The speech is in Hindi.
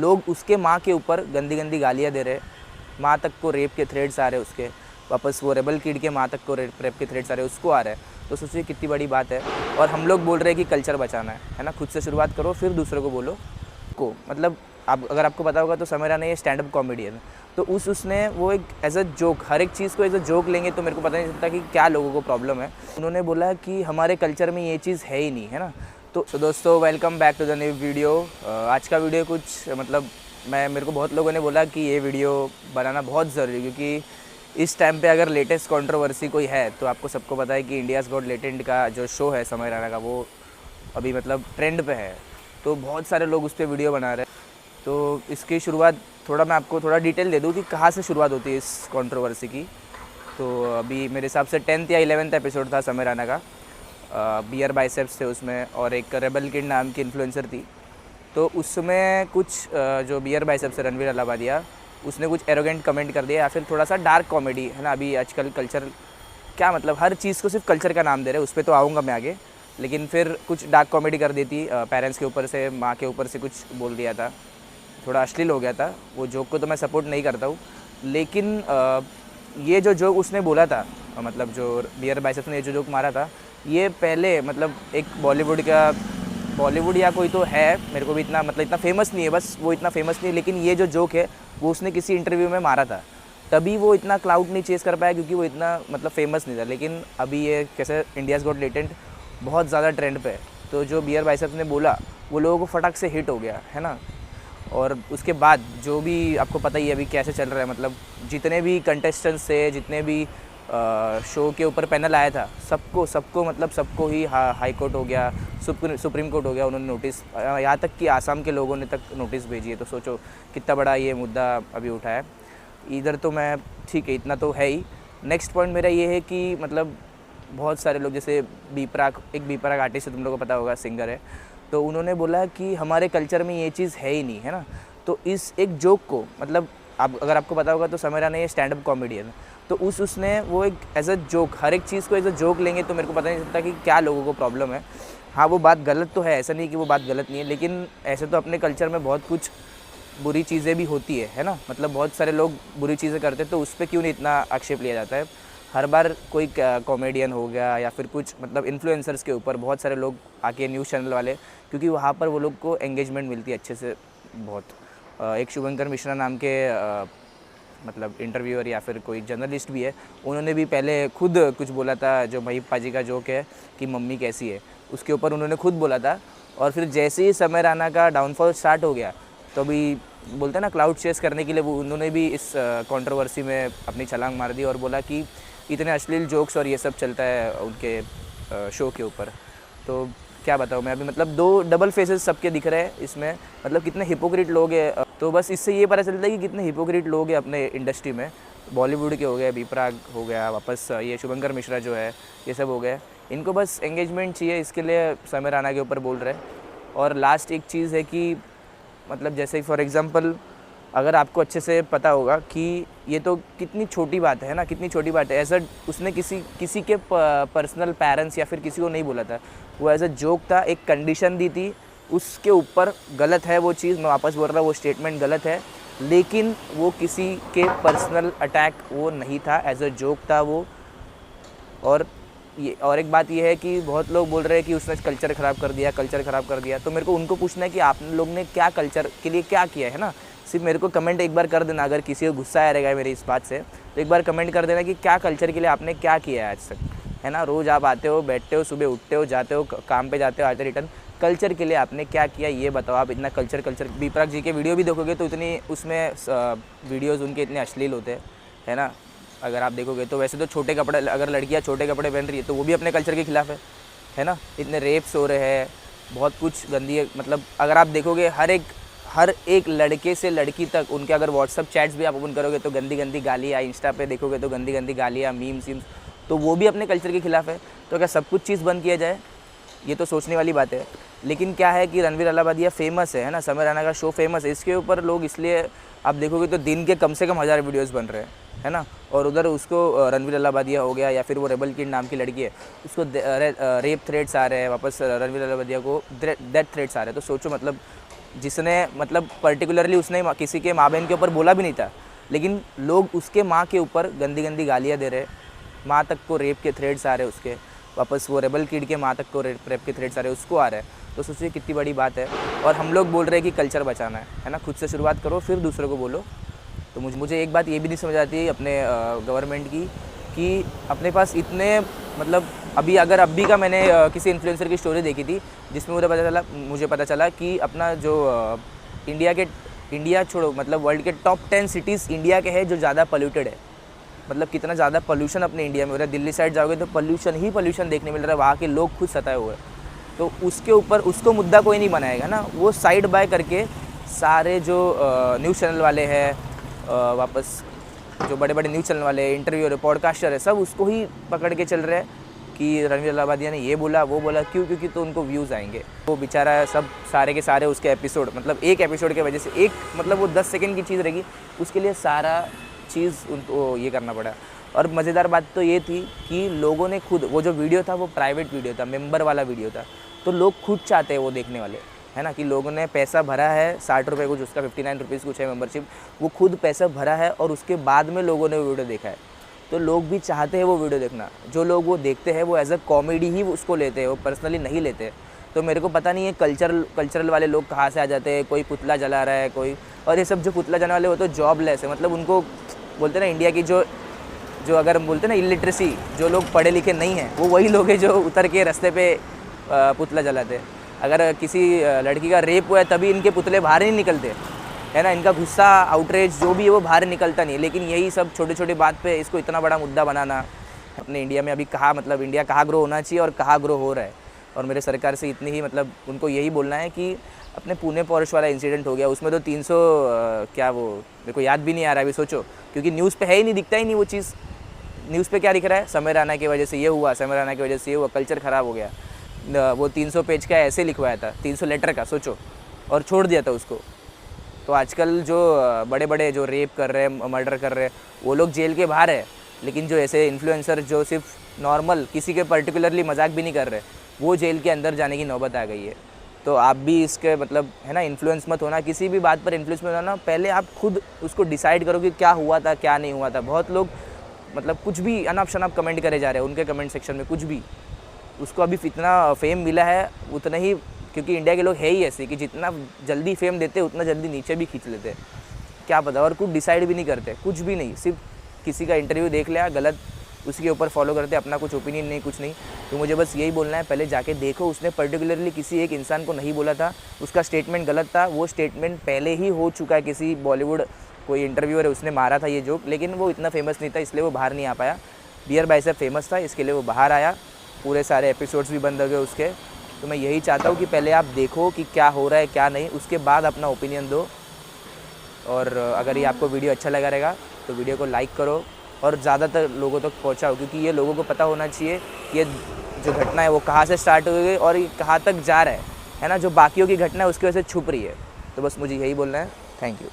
लोग उसके माँ के ऊपर गंदी गंदी गालियाँ दे रहे, माँ तक को रेप के थ्रेड्स आ रहे उसके, वापस वो रेबल किड के माँ तक को रेप के थ्रेड्स आ रहे उसको आ रहे हैं। तो सोचिए कितनी बड़ी बात है। और हम लोग बोल रहे हैं कि कल्चर बचाना है ना, खुद से शुरुआत करो फिर दूसरों को बोलो को। मतलब आप अगर आपको पता होगा तो समय राणा ये स्टैंड अप कॉमेडियन है, तो उसने वो एक एज अ जोक, हर एक चीज़ को एज अ जोक लेंगे तो मेरे को पता नहीं चलता कि क्या लोगों को प्रॉब्लम है। उन्होंने बोला कि हमारे कल्चर में ये चीज़ है ही नहीं, है ना। तो दोस्तों welcome back to the new video. आज का वीडियो कुछ मतलब मेरे को बहुत लोगों ने बोला कि ये वीडियो बनाना बहुत ज़रूरी है, क्योंकि इस टाइम पे अगर लेटेस्ट कंट्रोवर्सी कोई है तो आपको सबको पता है कि इंडियाज़ गॉट टैलेंट का जो शो है समय राणा का, वो अभी मतलब ट्रेंड पे है। तो बहुत सारे लोग उस पर वीडियो बना रहे हैं। तो इसकी शुरुआत थोड़ा मैं आपको थोड़ा डिटेल दे दूँ कि कहाँ से शुरुआत होती है इस कंट्रोवर्सी की। तो अभी मेरे हिसाब से 10th या 11th एपिसोड था समय राणा का। बियर बाइसेप्स थे उसमें और एक रेबल किड नाम की इन्फ्लुएंसर थी। तो उसमें कुछ जो बियर बाइसेप्स है रणवीर अलाहाबादिया, उसने कुछ एरोगेंट कमेंट कर दिया या फिर थोड़ा सा डार्क कॉमेडी, है ना। अभी आजकल कल्चर क्या मतलब हर चीज़ को सिर्फ कल्चर का नाम दे रहे हैं, उस पर तो आऊँगा मैं आगे। लेकिन फिर कुछ डार्क कॉमेडी कर दी थी, पेरेंट्स के ऊपर से, माँ के ऊपर से कुछ बोल दिया था, थोड़ा अश्लील हो गया था। वो जोक को तो मैं सपोर्ट नहीं करता हूँ, लेकिन ये जो जोक उसने बोला था, मतलब जो बियर बाइसेप्स ने ये जो जोक मारा था, ये पहले मतलब एक बॉलीवुड या कोई तो है, मेरे को भी इतना मतलब इतना फेमस नहीं है, बस वो इतना फेमस नहीं है। लेकिन ये जो जोक है वो उसने किसी इंटरव्यू में मारा था, तभी वो इतना क्लाउड नहीं चेस कर पाया, क्योंकि वो इतना मतलब फेमस नहीं था। लेकिन अभी ये कैसे इंडियाज़ गॉट टैलेंट बहुत ज़्यादा ट्रेंड पे है, तो जो बियर बाइसेप्स ने बोला वो लोगों को फटाक से हिट हो गया, है ना। और उसके बाद जो भी आपको पता ही है अभी कैसे चल रहा है, मतलब जितने भी कंटेस्टेंट्स थे, जितने भी शो के ऊपर पैनल आया था, सबको ही हाई कोर्ट हो गया, सुप्रीम कोर्ट हो गया, उन्होंने नोटिस, यहाँ तक कि आसाम के लोगों ने तक नोटिस भेजी है। तो सोचो कितना बड़ा ये मुद्दा अभी उठा है। इधर तो मैं ठीक है, इतना तो है ही। नेक्स्ट पॉइंट मेरा ये है कि मतलब बहुत सारे लोग, जैसे बी प्राक आर्टिस्ट है, तुम लोगों को पता होगा, सिंगर है। तो उन्होंने बोला कि हमारे कल्चर में ये चीज़ है ही नहीं, है ना। तो इस एक जोक को मतलब अगर आपको पता होगा तो समय राणा ये स्टैंड अप कॉमेडियन है, तो उसने वो एक एज अ जोक, हर एक चीज़ को एज अ जोक लेंगे तो मेरे को पता नहीं चलता कि क्या लोगों को प्रॉब्लम है। हाँ, वो बात गलत तो है, ऐसा नहीं कि वो बात गलत नहीं है, लेकिन ऐसे तो अपने कल्चर में बहुत कुछ बुरी चीज़ें भी होती है ना। मतलब बहुत सारे लोग बुरी चीज़ें करते हैं, तो उस पर क्यों नहीं इतना आक्षेप लिया जाता है। हर बार कोई कॉमेडियन हो गया या फिर कुछ मतलब इन्फ्लुएंसर्स के ऊपर बहुत सारे लोग आके, न्यूज़ चैनल वाले, क्योंकि वहाँ पर वो लोग को एंगेजमेंट मिलती है अच्छे से बहुत। एक शुभंकर मिश्रा नाम के मतलब इंटरव्यूअर या फिर कोई जर्नलिस्ट भी है, उन्होंने भी पहले खुद कुछ बोला था, जो महीप पाजी का जोक है कि मम्मी कैसी है, उसके ऊपर उन्होंने खुद बोला था। और फिर जैसे ही समय राणा का डाउनफॉल स्टार्ट हो गया, तो अभी बोलते हैं ना क्लाउड चेस करने के लिए, वो उन्होंने भी इस कंट्रोवर्सी में अपनी छलांग मार दी और बोला कि इतने अश्लील जोक्स और ये सब चलता है उनके शो के ऊपर। तो क्या बताऊँ मैं, अभी मतलब दो डबल फेसेस सबके दिख रहे हैं इसमें, मतलब कितने हिपोक्रेट लोग हैं। तो बस इससे ये पता चलता है कि कितने हिपोक्रेट लोग हैं अपने इंडस्ट्री में। बॉलीवुड के हो गए, बी प्राक हो गया, वापस ये शुभंकर मिश्रा जो है, ये सब हो गए। इनको बस एंगेजमेंट चाहिए, इसके लिए समय राणा के ऊपर बोल रहे हैं। और लास्ट एक चीज़ है कि मतलब जैसे फॉर एग्ज़ाम्पल, अगर आपको अच्छे से पता होगा कि ये तो कितनी छोटी बात है ना, कितनी छोटी बात है। ऐसा उसने किसी के पर्सनल पेरेंट्स या फिर किसी को नहीं बोला था, वो एज अ जोक था, एक कंडीशन दी थी, उसके ऊपर गलत है वो चीज़, मैं वापस बोल रहा हूँ वो स्टेटमेंट गलत है, लेकिन वो किसी के पर्सनल अटैक वो नहीं था, एज अ जोक था वो। और एक बात ये है कि बहुत लोग बोल रहे हैं कि उसने कल्चर ख़राब कर दिया। तो मेरे को उनको पूछना है कि आप लोग ने क्या कल्चर के लिए क्या किया है ना। सिर्फ मेरे को कमेंट एक बार कर देना, अगर किसी को गुस्सा आ रहेगा मेरी इस बात से, तो एक बार कमेंट कर देना कि क्या कल्चर के लिए आपने क्या किया है आज तक, है ना। रोज़ आप आते हो, बैठते हो, सुबह उठते हो, जाते हो काम पे, जाते हो, आते रिटर्न, कल्चर के लिए आपने क्या किया ये बताओ। आप इतना कल्चर बी प्राक जी के वीडियो भी देखोगे तो इतनी उसमें वीडियोज़ उनके इतने अश्लील होते हैं, है ना। अगर आप देखोगे तो वैसे तो छोटे कपड़े, अगर लड़कियां छोटे कपड़े पहन रही है तो वो भी अपने कल्चर के खिलाफ है ना। इतने रेप्स हो रहे हैं, बहुत कुछ गंदी है। मतलब अगर आप देखोगे हर एक लड़के से लड़की तक, उनके अगर व्हाट्सअप चैट्स भी आप ओपन करोगे तो गंदी गंदी गालियाँ, इंस्टा पे देखोगे तो गंदी गंदी गालियाँ, मीम्स, तो वो भी अपने कल्चर के खिलाफ है। तो क्या सब कुछ चीज़ बंद किया जाए, ये तो सोचने वाली बात है। लेकिन क्या है कि रणवीर अलाहाबादिया फेमस है ना, समय राणा का शो फेमस है, इसके ऊपर लोग, इसलिए आप देखोगे तो दिन के कम से कम 1000 वीडियोज़ बन रहे हैं, है ना। और उधर उसको रणवीर अलाहाबादिया हो गया या फिर वो रेबल किड नाम की लड़की है, उसको रेप थ्रेट्स आ रहे हैं, वापस रणवीर अलाहाबादिया को डेथ थ्रेट्स आ रहे हैं। तो सोचो मतलब जिसने मतलब पर्टिकुलरली उसने किसी के माँ बहन के ऊपर बोला भी नहीं था, लेकिन लोग उसके माँ के ऊपर गंदी गंदी गालियाँ दे रहे, माँ तक को रेप के थ्रेड्स आ रहे उसके, वापस वो रेबल किड के माँ तक को रेप के थ्रेड्स आ रहे उसको आ रहे हैं। तो सोचिए कितनी बड़ी बात है। और हम लोग बोल रहे हैं कि कल्चर बचाना है ना, खुद से शुरुआत करो फिर दूसरों को बोलो। तो मुझे एक बात ये भी नहीं समझ आती है अपने गवर्नमेंट की कि अपने पास इतने मतलब अभी का मैंने किसी इन्फ्लुएंसर की स्टोरी देखी थी जिसमें मुझे पता चला कि अपना जो इंडिया छोड़ो मतलब वर्ल्ड के टॉप 10 सिटीज़ इंडिया के हैं जो ज़्यादा पोल्यूटेड है। मतलब कितना ज़्यादा पोल्यूशन अपने इंडिया में हो रहा है। दिल्ली साइड जाओगे तो पोल्यूशन देखने मिल रहा है, वहाँ के लोग खुद सताए हुए हैं। तो उसके ऊपर उसको मुद्दा कोई नहीं बनाएगा ना, वो साइड बाय करके सारे जो न्यूज़ चैनल वाले हैं, वापस जो बड़े बड़े न्यूज़ चैनल वाले इंटरव्यूअर पॉडकास्टर है, सब उसको ही पकड़ के चल रहे हैं कि रणवीर अलाहाबादिया ने ये बोला वो बोला। क्योंकि तो उनको व्यूज़ आएंगे। वो बेचारा सब सारे के सारे उसके एपिसोड मतलब एक एपिसोड के वजह से एक मतलब वो 10 सेकंड की चीज़ रहेगी, उसके लिए सारा चीज़ उनको ये करना पड़ा। और मज़ेदार बात तो ये थी कि लोगों ने खुद वो जो वीडियो था वो प्राइवेट वीडियो था, मेंबर वाला वीडियो था, तो लोग खुद चाहते हैं वो देखने वाले, है ना, कि लोगों ने पैसा भरा है 60 रुपये कुछ, उसका 59 रुपीज़ कुछ है मेंबरशिप, वो खुद पैसा भरा है और उसके बाद में लोगों ने वो वीडियो देखा है। तो लोग भी चाहते हैं वो वीडियो देखना। जो लोग वो देखते हैं वो एज अ कॉमेडी ही उसको लेते हैं, वो पर्सनली नहीं लेते। तो मेरे को पता नहीं है कल्चरल वाले लोग कहाँ से आ जाते हैं। कोई पुतला जला रहा है कोई, और ये सब जो पुतला जलाने वाले वो तो जॉबलेस है। मतलब उनको बोलते ना इंडिया की जो अगर हम बोलते ना इलिटरेसी, जो लोग पढ़े लिखे नहीं हैं वो वही लोग हैं जो उतर के रास्ते पे पुतला जलाते हैं। अगर किसी लड़की का रेप हुआ है तभी इनके पुतले बाहर नहीं निकलते, है ना। इनका गुस्सा आउटरेज जो भी है वो बाहर निकलता नहीं है। लेकिन यही सब छोटे छोटे बात पे इसको इतना बड़ा मुद्दा बनाना अपने इंडिया में अभी कहाँ, मतलब इंडिया कहाँ ग्रो होना चाहिए और कहाँ ग्रो हो रहा है। और मेरे सरकार से इतनी ही मतलब उनको यही बोलना है कि अपने पुणे पॉर्श वाला इंसिडेंट हो गया, उसमें तो 300 क्या वो मेरे को याद भी नहीं आ रहा है अभी, सोचो, क्योंकि न्यूज़ पे है ही नहीं, दिखता ही नहीं वो चीज़। न्यूज़ पे क्या दिख रहा है, समय रैना की वजह से ये हुआ, समय रैना की वजह से ये हुआ, कल्चर ख़राब हो गया। वो 300 पेज का ऐसे लिखवाया था, 300 लेटर का, सोचो, और छोड़ दिया था उसको। तो आजकल जो बड़े बड़े जो रेप कर रहे हैं, मर्डर कर रहे हैं, वो लोग जेल के बाहर है, लेकिन जो ऐसे इन्फ्लुएंसर जो सिर्फ नॉर्मल किसी के पर्टिकुलरली मजाक भी नहीं कर रहे, वो जेल के अंदर जाने की नौबत आ गई है। तो आप भी इसके मतलब है ना इन्फ्लुएंस मत होना, किसी भी बात पर इन्फ्लुएंस मत होना। पहले आप खुद उसको डिसाइड करो कि क्या हुआ था क्या नहीं हुआ था। बहुत लोग मतलब कुछ भी अनाप शनाप कमेंट करे जा रहे हैं उनके कमेंट सेक्शन में, कुछ भी। उसको अभी इतना फेम मिला है उतना ही, क्योंकि इंडिया के लोग है ही ऐसे कि जितना जल्दी फेम देते उतना जल्दी नीचे भी खींच लेते, क्या पता। और कुछ डिसाइड भी नहीं करते, कुछ भी नहीं, सिर्फ किसी का इंटरव्यू देख लिया गलत, उसके ऊपर फॉलो करते, अपना कुछ ओपिनियन नहीं, कुछ नहीं। तो मुझे बस यही बोलना है, पहले जाके देखो उसने पर्टिकुलरली किसी एक इंसान को नहीं बोला था, उसका स्टेटमेंट गलत था, वो स्टेटमेंट पहले ही हो चुका है। किसी बॉलीवुड कोई इंटरव्यूअर है उसने मारा था ये जोक, लेकिन वो इतना फेमस नहीं था इसलिए वो बाहर नहीं आ पाया। बियर बाइसेप फेमस था इसके लिए वो बाहर आया, पूरे सारे एपिसोड्स भी बंद हो गए उसके। तो मैं यही चाहता हूँ कि पहले आप देखो कि क्या हो रहा है क्या नहीं, उसके बाद अपना ओपिनियन दो। और अगर ये आपको वीडियो अच्छा लगा रहेगा तो वीडियो को लाइक करो और ज़्यादातर लोगों तक पहुँचाओ, क्योंकि ये लोगों को पता होना चाहिए ये जो घटना है वो कहाँ से स्टार्ट हुई और ये कहाँ तक जा रहा है ना। जो बाकियों की घटना है उसकी वजह से छुप रही है। तो बस मुझे यही बोलना है। Thank you.